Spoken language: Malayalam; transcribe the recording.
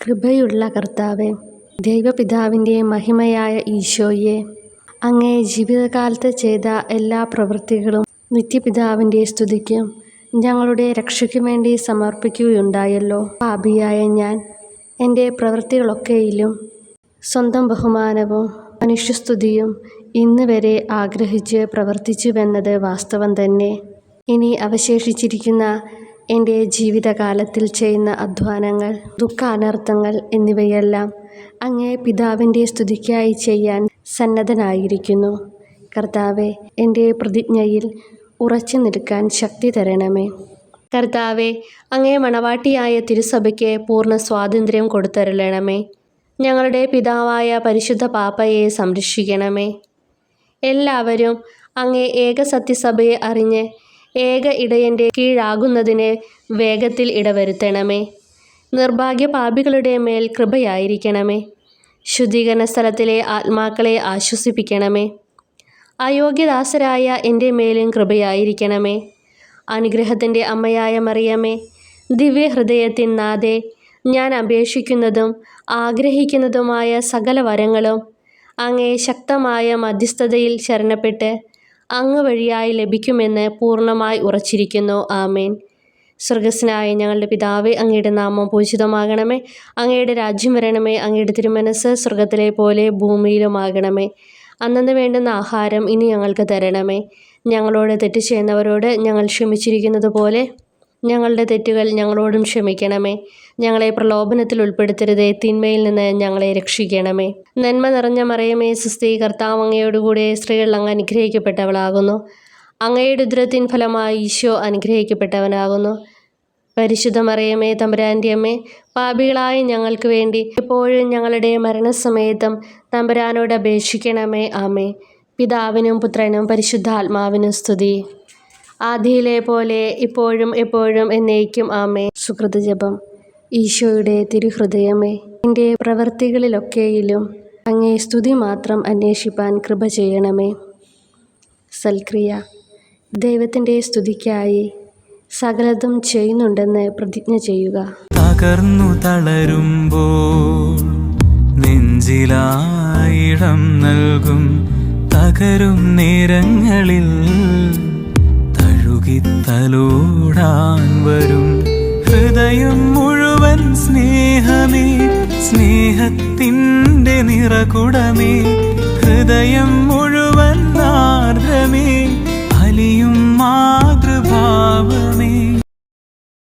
കൃപയുള്ള കർത്താവേ, ദൈവപിതാവിൻ്റെ മഹിമയായ ഈശോയെ, അങ്ങേ ജീവിതകാലത്ത് ചെയ്ത എല്ലാ പ്രവൃത്തികളും നിത്യപിതാവിൻ്റെ സ്തുതിക്കും ഞങ്ങളുടെ രക്ഷയ്ക്കും വേണ്ടി സമർപ്പിക്കുകയുണ്ടായല്ലോ. പാപിയായ ഞാൻ എൻ്റെ പ്രവൃത്തികളൊക്കെയിലും സ്വന്തം ബഹുമാനവും മനുഷ്യസ്തുതിയും ഇന്ന് വരെ ആഗ്രഹിച്ച് പ്രവർത്തിച്ചുവെന്നത് വാസ്തവം തന്നെ. ഇനി അവശേഷിച്ചിരിക്കുന്ന എൻ്റെ ജീവിതകാലത്തിൽ ചെയ്യുന്ന അധ്വാനങ്ങൾ, ദുഃഖാനർത്ഥങ്ങൾ എന്നിവയെല്ലാം അങ്ങേ പിതാവിൻ്റെ സ്തുതിക്കായി ചെയ്യാൻ സന്നദ്ധനായിരിക്കുന്നു. കർത്താവെ, എൻ്റെ പ്രതിജ്ഞയിൽ ഉറച്ചു നിൽക്കാൻ ശക്തി തരണമേ. കർത്താവെ, അങ്ങേ മണവാട്ടിയായ തിരുസഭയ്ക്ക് പൂർണ്ണ സ്വാതന്ത്ര്യം കൊടുത്തരുളണമേ. ഞങ്ങളുടെ പിതാവായ പരിശുദ്ധ പാപ്പയെ സംരക്ഷിക്കണമേ. എല്ലാവരും അങ്ങേ ഏക സത്യസഭയെ അറിഞ്ഞ് ഏക ഇടയൻ്റെ കീഴാകുന്നതിന് വേഗത്തിൽ ഇടവരുത്തണമേ. നിർഭാഗ്യ പാപികളുടെ മേൽ കൃപയായിരിക്കണമേ. ശുദ്ധീകരണ സ്ഥലത്തിലെ ആത്മാക്കളെ ആശ്വസിപ്പിക്കണമേ. അയോഗ്യദാസരായ എൻ്റെ മേലും കൃപയായിരിക്കണമേ. അനുഗ്രഹത്തിൻ്റെ അമ്മയായ മറിയമേ, ദിവ്യഹൃദയത്തിൻ നാഥേ, ഞാൻ അപേക്ഷിക്കുന്നതും ആഗ്രഹിക്കുന്നതുമായ സകല വരങ്ങളും അങ്ങേ ശക്തമായ മധ്യസ്ഥതയിൽ ശരണപ്പെട്ട് അങ്ങ് വഴിയായി ലഭിക്കുമെന്ന് പൂർണ്ണമായി ഉറച്ചിരിക്കുന്നു. ആമേൻ. സ്വർഗസ്നായ ഞങ്ങളുടെ പിതാവേ, അങ്ങയുടെ നാമം പൂജിതമാകണമേ. അങ്ങയുടെ രാജ്യം വരണമേ. അങ്ങയുടെ തിരുമനസ്സ് സ്വർഗത്തിലെ പോലെ ഭൂമിയിലുമാകണമേ. അന്നന്ന് വേണ്ടുന്ന ആഹാരം ഇനി ഞങ്ങൾക്ക് തരണമേ. ഞങ്ങളോട് തെറ്റ് ചെയ്യുന്നവരോട് ഞങ്ങൾ ക്ഷമിച്ചിരിക്കുന്നത് പോലെ ഞങ്ങളുടെ തെറ്റുകൾ ഞങ്ങളോടും ക്ഷമിക്കണമേ. ഞങ്ങളെ പ്രലോഭനത്തിൽ ഉൾപ്പെടുത്തരുതേ, തിന്മയിൽ നിന്ന് ഞങ്ങളെ രക്ഷിക്കണമേ. നന്മ നിറഞ്ഞ മറിയമേ, സുസ്തി, കർത്താവ് അങ്ങയോടുകൂടെ സ്ത്രീകൾ അങ്ങ് അനുഗ്രഹിക്കപ്പെട്ടവളാകുന്നു. അങ്ങയുടെ ഉദരത്തിൻ ഫലമായി ഈശോ അനുഗ്രഹിക്കപ്പെട്ടവനാകുന്നു. പരിശുദ്ധ മറിയമേ, തമ്പുരാൻ്റെ അമ്മേ, പാപികളായ ഞങ്ങൾക്ക് വേണ്ടി എപ്പോഴും ഞങ്ങളുടെ മരണസമയത്തും തമ്പുരാനോട് അപേക്ഷിക്കണമേ. ആമേ. പിതാവിനും പുത്രനും പരിശുദ്ധാത്മാവിനും സ്തുതി, ആദിയിലെ പോലെ ഇപ്പോഴും എപ്പോഴും എന്നേക്കും. ആമേ. സുകൃത ജപം. ഈശോയുടെ തിരുഹൃദയമേ, എൻ്റെ പ്രവൃത്തികളിലൊക്കെയിലും അങ്ങേ സ്തുതി മാത്രം അന്വേഷിപ്പാൻ കൃപ ചെയ്യണമേ. സൽക്രിയ. ദൈവത്തിൻ്റെ സ്തുതിക്കായി സകലതും ചെയ്യുന്നുണ്ടെന്ന് പ്രതിജ്ഞ ചെയ്യുക. തകർന്നു തളരുമ്പോൾ നെഞ്ചിലായിടം നൽകും, തകരും നേരങ്ങളിൽ തഴുകിത്തലോടാൻ വരും. ഹൃദയം മുഴുവൻ സ്നേഹമേ, സ്നേഹത്തിൻ്റെ നിറകുടമേ, ഹൃദയം മുഴുവൻ ആർദ്രമേ, അലിയും മാതൃഭാവമേ.